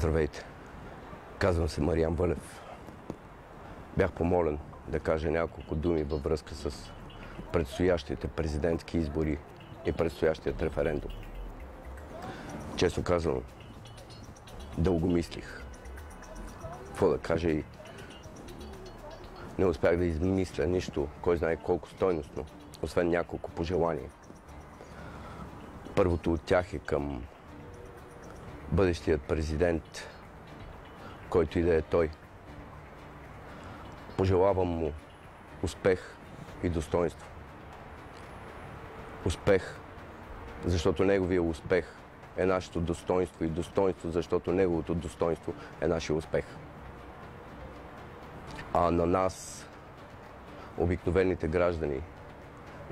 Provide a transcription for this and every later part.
Здравейте! Казвам се Мариан Вълев. Бях помолен да кажа няколко думи във връзка с предстоящите президентски избори и предстоящият референдум. Честно казано, дълго мислих какво да кажа и не успях да измисля нищо, кой знае колко стойностно, освен няколко пожелания. Първото от тях е към бъдещият президент, който и да е той. Пожелавам му успех и достоинство. Успех, защото неговия успех е нашето достоинство и достоинство, защото неговото достоинство е нашия успех. А на нас, обикновените граждани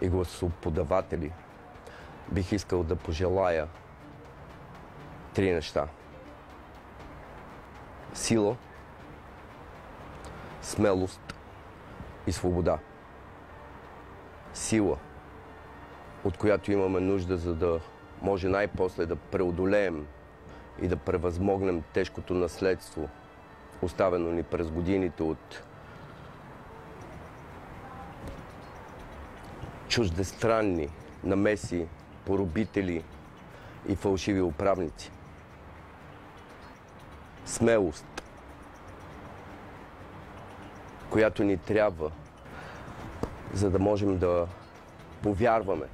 и гласоподаватели, бих искал да пожелая 3 неща. Сила, смелост и свобода. Сила, от която имаме нужда, за да може най-после да преодолеем и да превъзмогнем тежкото наследство, оставено ни през годините от чуждестранни намеси, поробители и фалшиви управници. Смелост, която ни трябва, за да можем да повярваме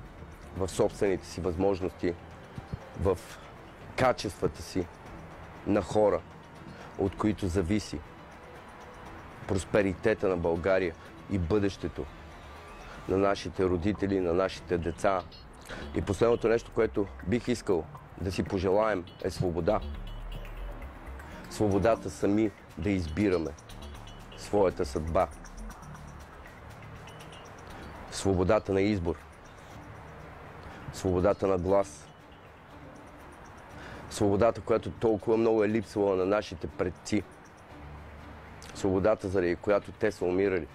в собствените си възможности, в качествата си на хора, от които зависи просперитета на България и бъдещето на нашите родители, на нашите деца. И последното нещо, което бих искал да си пожелаем, е свобода. Свободата сами да избираме своята съдба. Свободата на избор. Свободата на глас. Свободата, която толкова много е липсвала на нашите предци. Свободата, заради която те са умирали.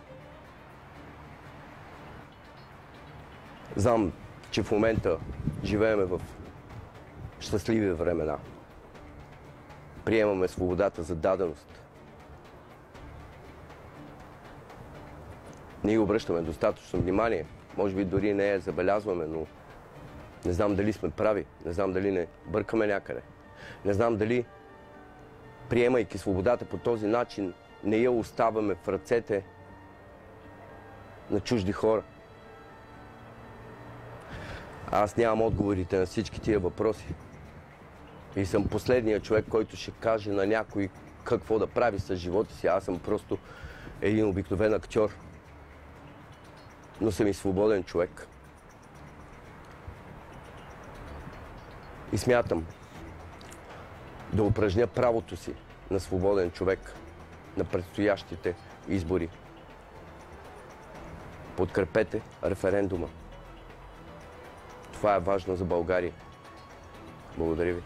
Знам, че в момента живееме в щастливи времена. Приемаме свободата за даденост. Ние обръщаме достатъчно внимание. Може би дори не я забелязваме, но не знам дали сме прави. Не знам дали не бъркаме някъде. Не знам дали, приемайки свободата по този начин, не я оставаме в ръцете на чужди хора. Аз нямам отговорите на всички тия въпроси. И съм последният човек, който ще каже на някой какво да прави с живота си. Аз съм просто един обикновен актьор. Но съм и свободен човек. И смятам да упражня правото си на свободен човек на предстоящите избори. Подкрепете референдума. Това е важно за България. Благодаря ви.